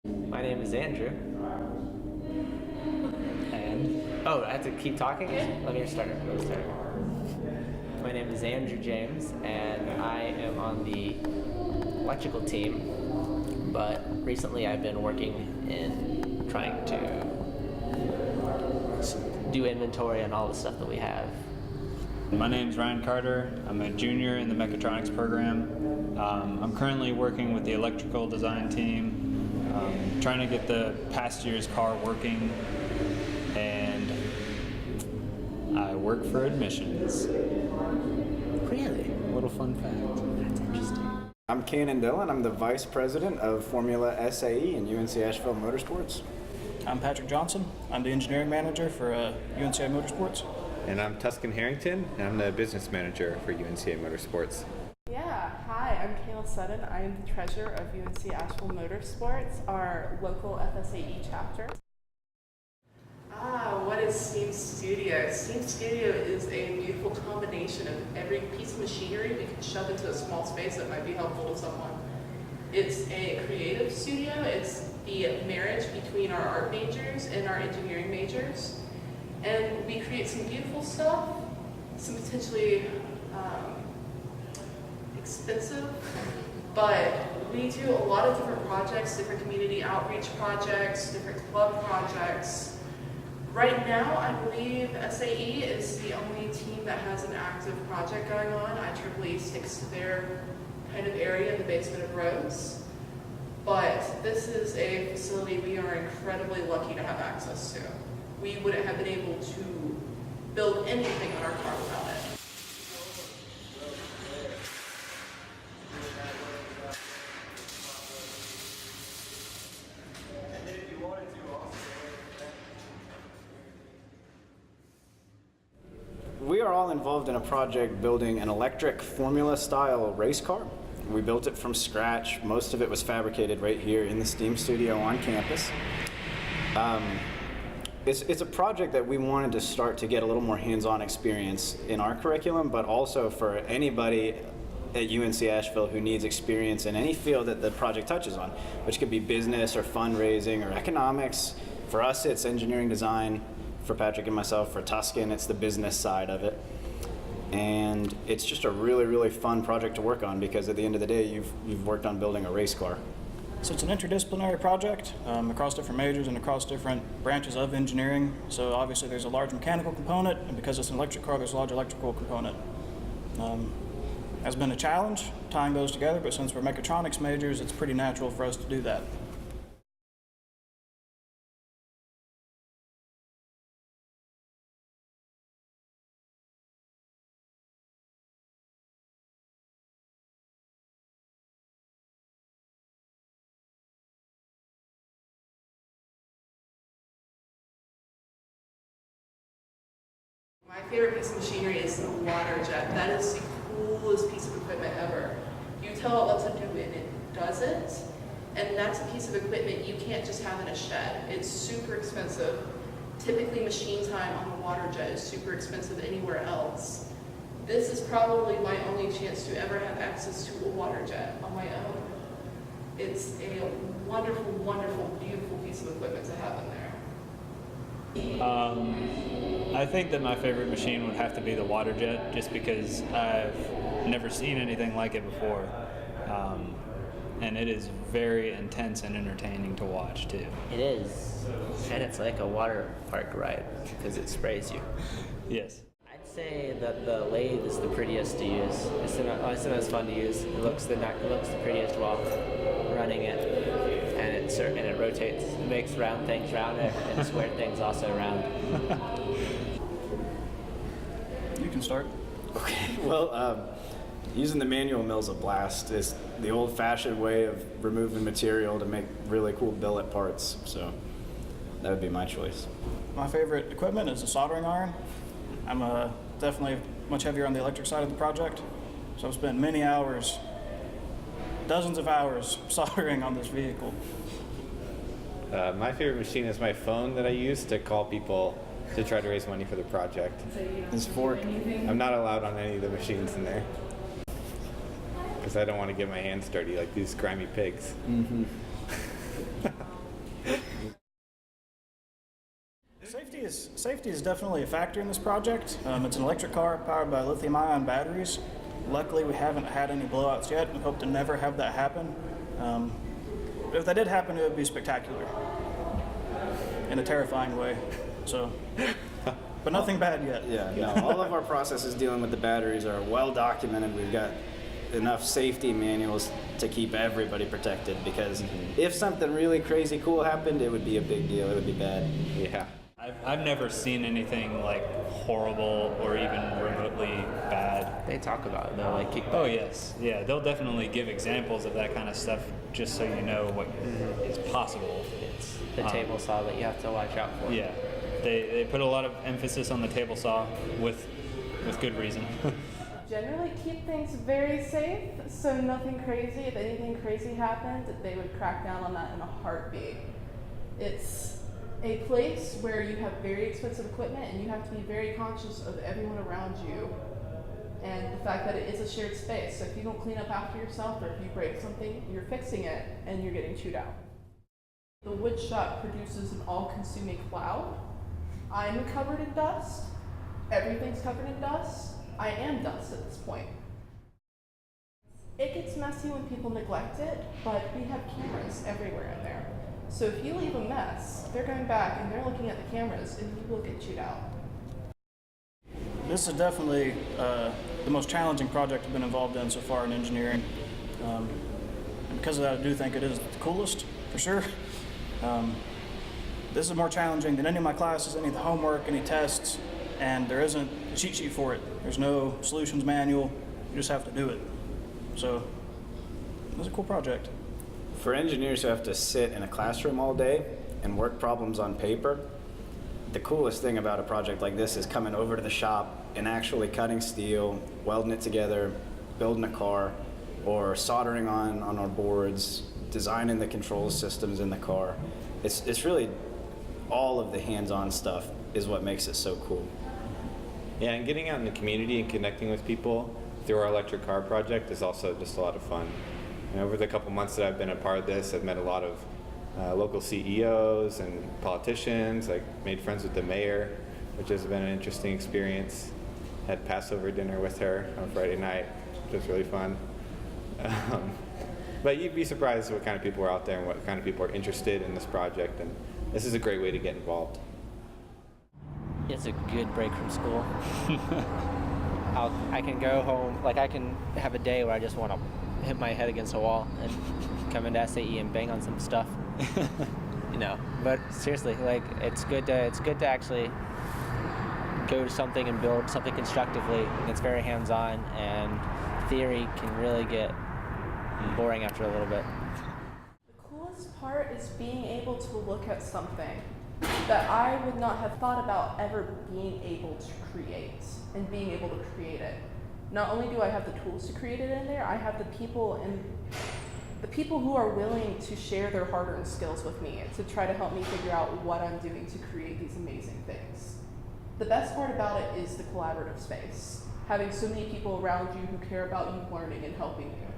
My name is Andrew. And I have to keep talking? Let me start. My name is Andrew James, and I am on the electrical team. But recently, I've been working in trying to do inventory on all the stuff that we have. My name's Ryan Carter. I'm a junior in the mechatronics program. I'm currently working with the electrical design team, trying to get the past year's car working, and I work for admissions. Really? A little fun fact. That's interesting. I'm Cannon Dillon. I'm the Vice President of Formula SAE in UNC Asheville Motorsports. I'm Patrick Johnson. I'm the engineering manager for UNCI Motorsports. And I'm Tuscan Harrington, and I'm the business manager for UNCA Motorsports. Yeah, hi, I'm Kayla Sutton. I am the treasurer of UNC Asheville Motorsports, our local FSAE chapter. What is Steam Studio? Steam Studio is a beautiful combination of every piece of machinery we can shove into a small space that might be helpful to someone. It's a creative studio. It's the marriage between our art majors and our engineering majors. And we create some beautiful stuff, some potentially expensive, but we do a lot of different projects, different community outreach projects, different club projects. Right now, I believe SAE is the only team that has an active project going on. IEEE sticks to their kind of area in the basement of Rhodes. But this is a facility we are incredibly lucky to have access to. We wouldn't have been able to build anything on our car without it. We are all involved in a project building an electric Formula style race car. We built it from scratch. Most of it was fabricated right here in the Steam Studio on campus. It's a project that we wanted to start to get a little more hands-on experience in our curriculum, but also for anybody at UNC Asheville who needs experience in any field that the project touches on, which could be business or fundraising or economics. For us, it's engineering design. For Patrick and myself, for Tuscan, it's the business side of it. And it's just a really, really fun project to work on because at the end of the day, you've worked on building a race car. So it's an interdisciplinary project across different majors and across different branches of engineering. So obviously there's a large mechanical component, and because it's an electric car, there's a large electrical component. Has been a challenge tying those together, but since we're mechatronics majors, it's pretty natural for us to do that. My favorite piece of machinery is the water jet. That is the coolest piece of equipment ever. You tell it what to do and it does it. And that's a piece of equipment you can't just have in a shed. It's super expensive. Typically machine time on the water jet is super expensive anywhere else. This is probably my only chance to ever have access to a water jet on my own. It's a wonderful, wonderful, beautiful piece of equipment to have in there. I think that my favorite machine would have to be the water jet, just because I've never seen anything like it before. And it is very intense and entertaining to watch too. It is. And it's like a water park ride because it sprays you. Yes. I'd say that the lathe is the prettiest to use. It's the most fun to use. It looks the prettiest while running it. And it rotates. It makes round things rounder and square things also round. You can start. Okay, well, using the manual mill's a blast. It's the old-fashioned way of removing material to make really cool billet parts, so that would be my choice. My favorite equipment is a soldering iron. I'm definitely much heavier on the electric side of the project, so I've spent many hours, dozens of hours soldering on this vehicle. My favorite machine is my phone that I use to call people to try to raise money for the project. This fork. I'm not allowed on any of the machines in there because I don't want to get my hands dirty like these grimy pigs. Mm-hmm. Safety is definitely a factor in this project. It's an electric car powered by lithium-ion batteries. Luckily, we haven't had any blowouts yet and hope to never have that happen. But if that did happen, it would be spectacular in a terrifying way. So, but nothing bad yet. Yeah, no, all of our processes dealing with the batteries are well documented. We've got enough safety manuals to keep everybody protected, because if something really crazy cool happened, it would be a big deal. It would be bad. Yeah. I've never seen anything like horrible or even remotely bad. They talk about it though, like Oh yes, yeah, they'll definitely give examples of that kind of stuff just so you know what is possible. it's the table saw that you have to watch out for. Yeah, they put a lot of emphasis on the table saw with good reason. Generally keep things very safe, so nothing crazy. If anything crazy happened, they would crack down on that in a heartbeat. It's a place where you have very expensive equipment and you have to be very conscious of everyone around you and the fact that it is a shared space. So if you don't clean up after yourself or if you break something, you're fixing it and you're getting chewed out. The wood shop produces an all-consuming cloud. I'm covered in dust. Everything's covered in dust. I am dust at this point. It gets messy when people neglect it, but we have cameras everywhere in there. So if you leave a mess, they're going back and they're looking at the cameras and you will get chewed out. This is definitely the most challenging project I've been involved in so far in engineering. And because of that, I do think it is the coolest, for sure. This is more challenging than any of my classes, any of the homework, any tests, and there isn't a cheat sheet for it. There's no solutions manual, you just have to do it. So, it was a cool project. For engineers who have to sit in a classroom all day and work problems on paper, the coolest thing about a project like this is coming over to the shop and actually cutting steel, welding it together, building a car, or soldering on our boards, designing the control systems in the car. It's really all of the hands-on stuff is what makes it so cool. Yeah, and getting out in the community and connecting with people through our electric car project is also just a lot of fun. And over the couple months that I've been a part of this, I've met a lot of local CEOs and politicians. I made friends with the mayor, which has been an interesting experience. Had Passover dinner with her on Friday night, which was really fun. But you'd be surprised what kind of people are out there and what kind of people are interested in this project. And this is a great way to get involved. It's a good break from school. I can go home, like I can have a day where I just want to hit my head against a wall and come into SAE and bang on some stuff. You know, but seriously, like it's good to actually go to something and build something constructively. It's very hands-on, and theory can really get boring after a little bit. The coolest part is being able to look at something that I would not have thought about ever being able to create and being able to create it. Not only do I have the tools to create it in there, I have the people who are willing to share their hard-earned skills with me to try to help me figure out what I'm doing to create these amazing things. The best part about it is the collaborative space. Having so many people around you who care about you learning and helping you.